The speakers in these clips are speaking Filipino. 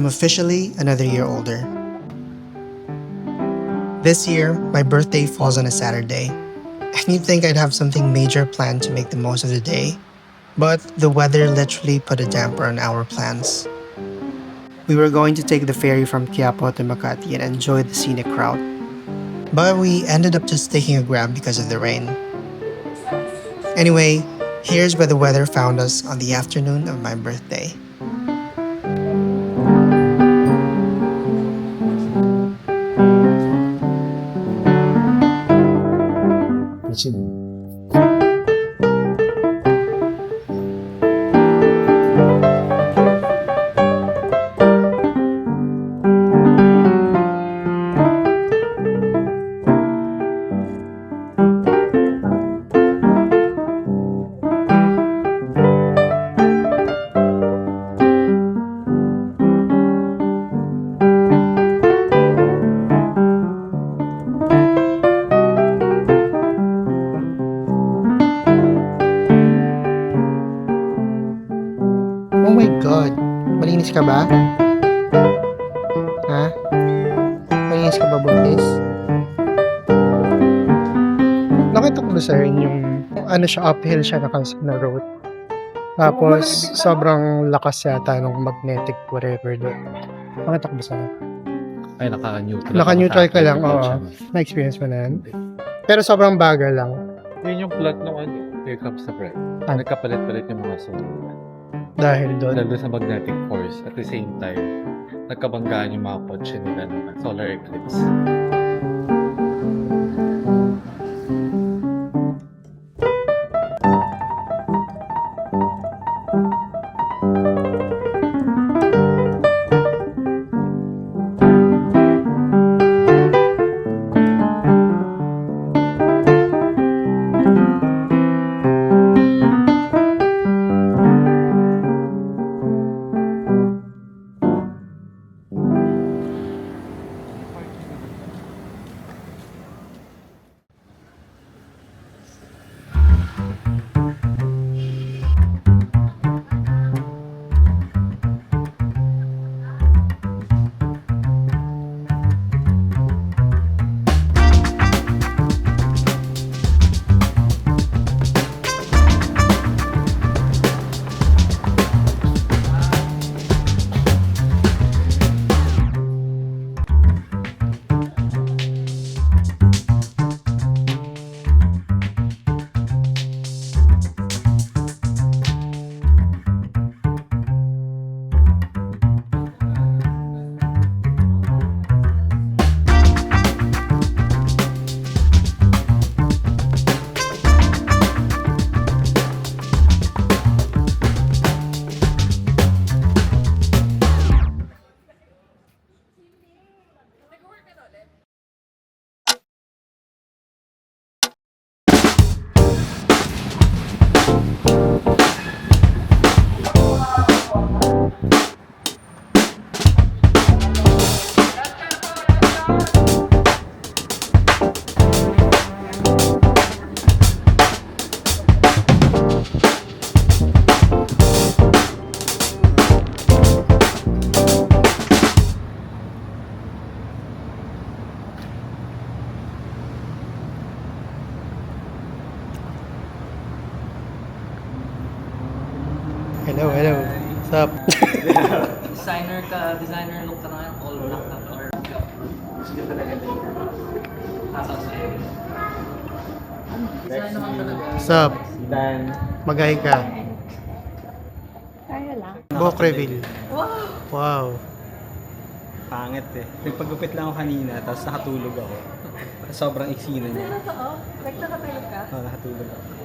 officially another year older. This year, my birthday falls on a Saturday, and you'd think I'd have something major planned to make the most of the day, but the weather literally put a damper on our plans. We were going to take the ferry from Quiapo to Makati and enjoy the scenic route, but we ended up just taking a Grab because of the rain. Anyway, here's where the weather found us on the afternoon of my birthday. Oh my God! Malinis ka ba? Ha? Malinis ka ba, Buntis? Nakita ko ba sa rin yung uphill siya na kalsada na road. Tapos, sobrang lakas yata ng magnetic whatever doon. Nakita ko ba sa rin? Ay, naka-neutral. Naka-neutral ka lang, oo. Na-experience mo na yan? Pero sobrang bagal lang. Yun yung plot ng Here Comes the Bride. Nagkapalit-palit yung mga sumulat. Dahil doon. Dahil sa magnetic force, at the same time, nagkabanggaan yung mga kotse nila ng solar eclipse. Hello. What's up? Designer look ka na, all black ka or sige talaga din. Design naman talaga. What's up? Dan. Magahay ka. Kaya lang. Buhok reveal. Wow! Wow. Pangit eh. Nagpagupit lang ako kanina, tapos nakatulog ako. Sobrang iksi na niya. Totoo? Like nakatulog ka? Oo, nakatulog ako.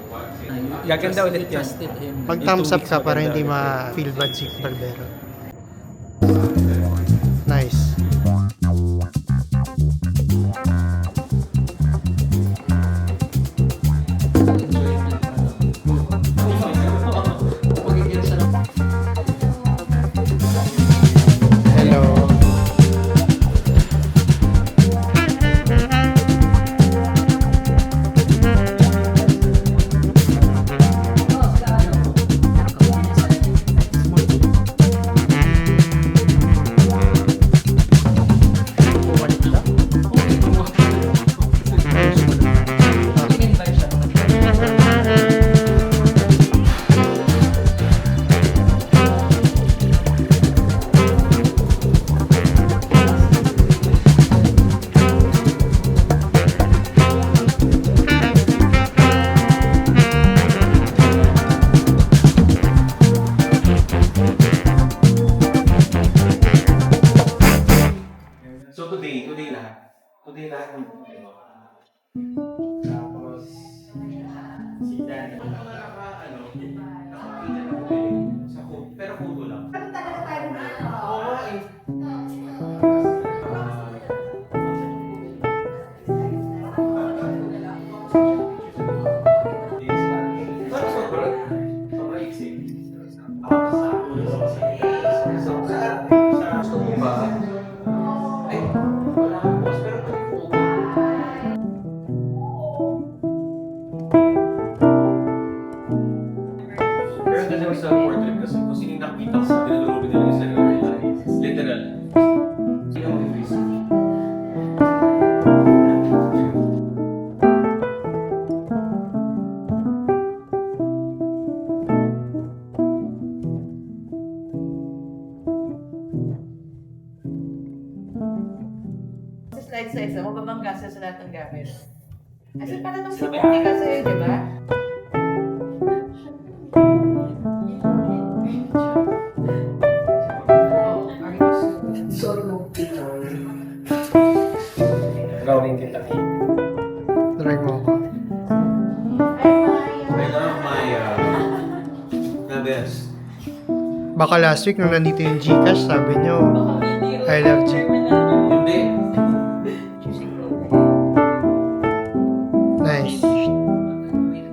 Gaganda ulit yan. Trusted him. Pag thumbs up ka para hindi ma-feel bad si Barbero. Nice. Pero photo lang. Pero ganda sa portrait kasi kung sino yung nakikita ko sa tinulungan nila yung sarili nila. Literal. Sino ang English? Sa slide size, mababangga sa lahat ng gamit. Kasi para nung simuti kasi, di ba? Gawin kita. Try mo ako. I love Maya. The best. Baka last week nung nandito yung Gcash, sabi nyo, I love G. Hindi. Nice.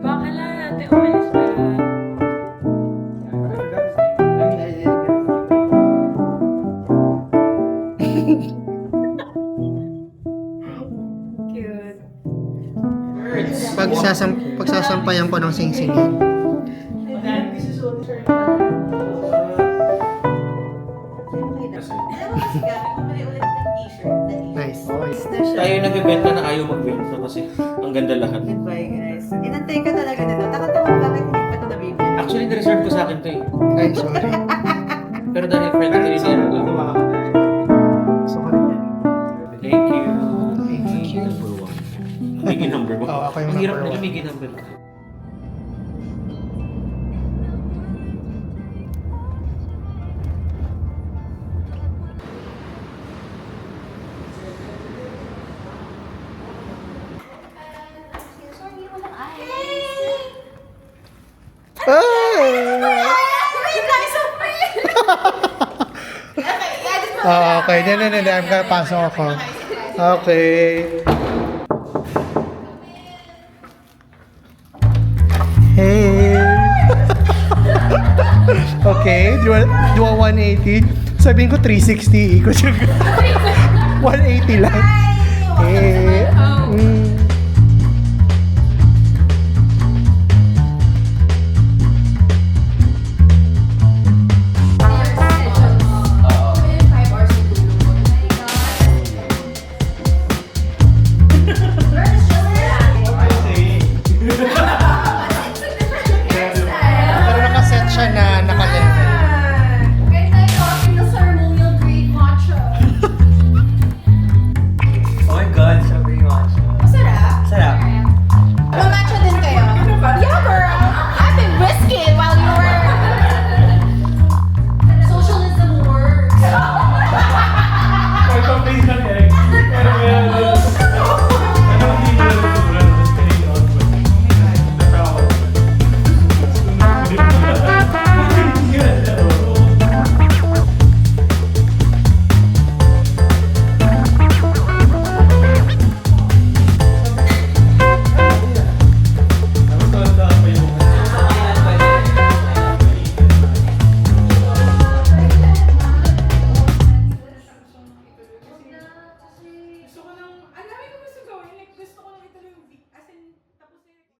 Baka lahat, umalis pa. Cute. Pagsasampayan ko ng sing-sing yan. Nice. Tayo yung nagbibenta na ayaw magbenta kasi ang ganda lahat. Goodbye, guys. Inantay ka talaga nito. Nakatawa bakit hindi pa ito nabibili. Actually, na-reserve ko sa akin to eh. Ay, sorry. Pero dahil friend ko rin yan. Gusto ko rin yan. Thank you. Thank you. Number one. Migi number one. Oo, ako yung Ang hirap number nila one. Migi number one. Ah, okay. Hindi. Pasok ako. Okay. Hey. Okay. Do you want 180? Sabihin ko 360. Ikot yung 180 lang. Hey. Pero nakaset siya na naka-level. Oh my God, sabi yung matcha. Masarap. Sarap. Mamatcha din kayo? Yeah!